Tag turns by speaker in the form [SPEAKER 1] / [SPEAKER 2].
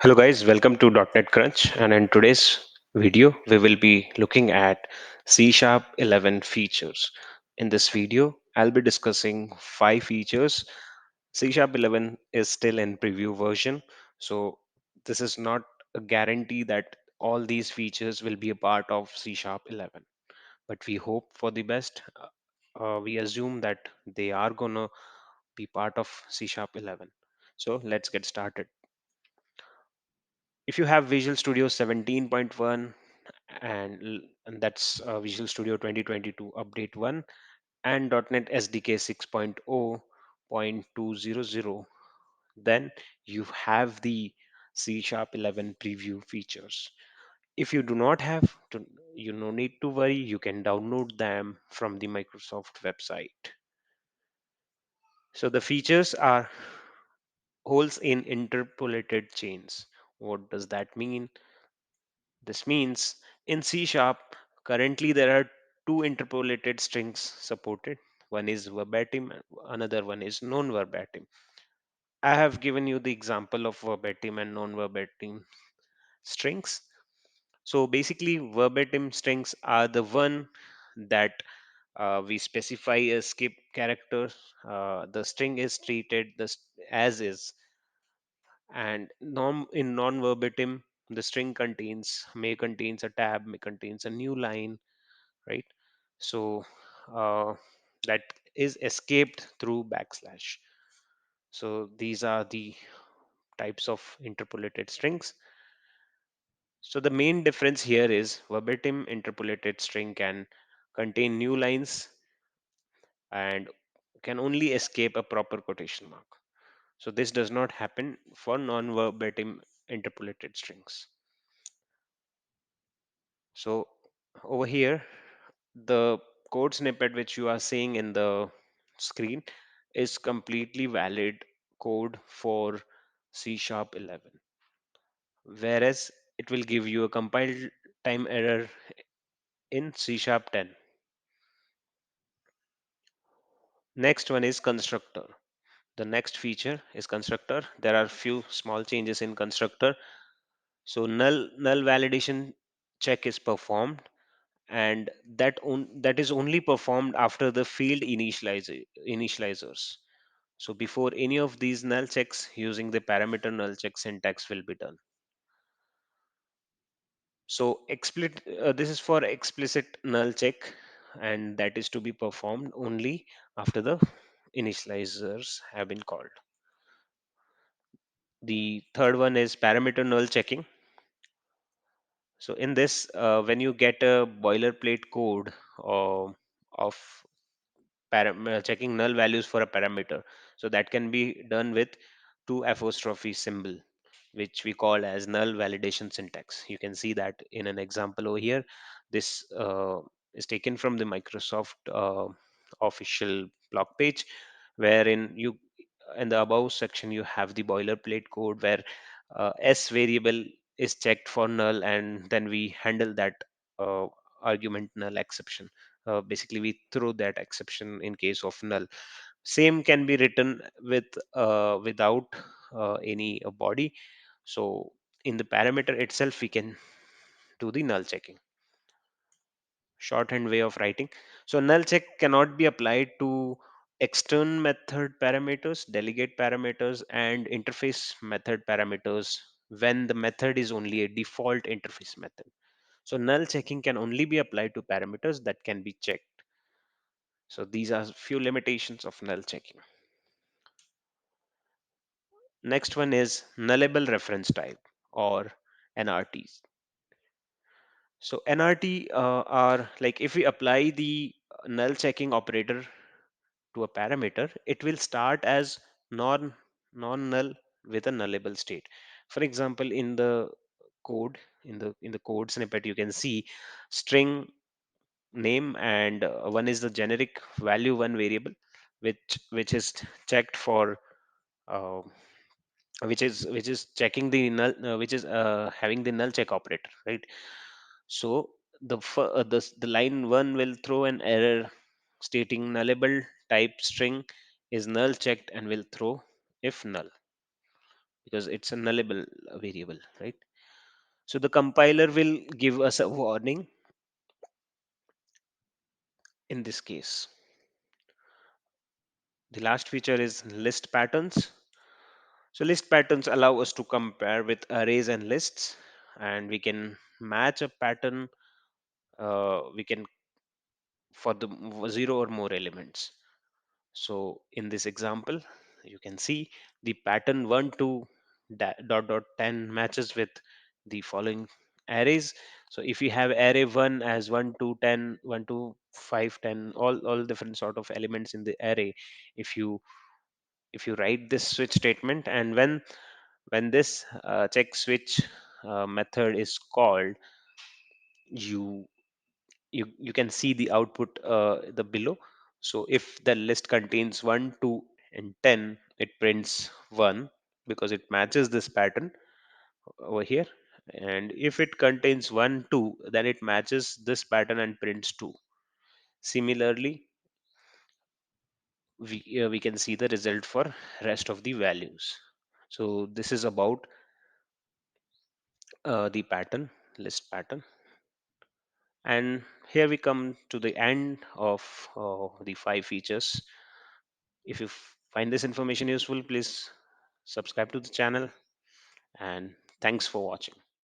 [SPEAKER 1] Hello guys, welcome to DotNetCrunch, and in today's video we will be looking at C Sharp 11 features. In this video I'll be discussing 5 features. C Sharp 11 is still in preview version, so this is not a guarantee that all these features will be a part of C Sharp 11, but we hope for the best. We assume that they are gonna be part of C Sharp 11. So let's get started. If you have Visual Studio 17.1 and that's Visual Studio 2022 update 1 and .NET SDK 6.0.200, then you have the C Sharp 11 preview features. If you do not have to, you no need to worry, you can download them from the Microsoft website. So the features are holes in interpolated chains. What does that mean? This means in C Sharp, currently there are two interpolated strings supported. One is verbatim, another one is non-verbatim. I have given you the example of verbatim and non-verbatim strings. So basically, verbatim strings are the one that we specify a skip character. The string is treated as is, and in non-verbatim, the string may contains a tab, may contains a new line, right? So uh, that is escaped through backslash. So these are the types of interpolated strings. So the main difference here is verbatim interpolated string can contain new lines and can only escape a proper quotation mark. So this does not happen for non-verbatim interpolated strings. So over here, the code snippet which you are seeing in the screen is completely valid code for C Sharp 11, whereas it will give you a compile time error in C Sharp 10. Next one is constructor. The next feature is constructor. There are few small changes in constructor. So null validation check is performed, and that is only performed after the field initializers. So before any of these null checks, using the parameter null check syntax will be done. So this is for explicit null check, and that is to be performed only after the initializers have been called. The third one is parameter null checking. So in this, when you get a boilerplate code of checking null values for a parameter, so that can be done with two apostrophe symbol, which we call as null validation syntax. You can see that in an example over here. This is taken from the Microsoft official blog page, wherein you in the above section you have the boilerplate code where s variable is checked for null, and then we handle that argument null exception. Basically we throw that exception in case of null. Same can be written without any body. So in the parameter itself we can do the null checking. Shorthand way of writing. So null check cannot be applied to external method parameters, delegate parameters, and interface method parameters when the method is only a default interface method. So null checking can only be applied to parameters that can be checked. So these are few limitations of null checking. Next one is nullable reference type, or NRTs. So NRT are like, if we apply the null checking operator to a parameter, it will start as non null with a nullable state. For example, in the code, in the code snippet, you can see string name, and one is the generic value one variable, which is checked for uh, which is checking the null, which is having the null check operator, right? So the line one will throw an error stating nullable type string is null checked and will throw if null. because it's a nullable variable, right? So the compiler will give us a warning in this case. The last feature is list patterns. So list patterns allow us to compare with arrays and lists, and we can match a pattern. We can for the zero or more elements. So in this example, you can see the pattern 1 to dot dot 10 matches with the following arrays. So if you have array 1 as 1 to 10, 1 to 5, 10, all different sort of elements in the array, if you write this switch statement, and when this check switch method is called, you you can see the output the below. So if the list contains 1 2 and 10, it prints 1 because it matches this pattern over here. And if it contains 1 2, then it matches this pattern and prints 2. Similarly, we can see the result for rest of the values. So this is about the pattern, list pattern. And here we come to the end of the 5 features. If you find this information useful, please subscribe to the channel, and thanks for watching.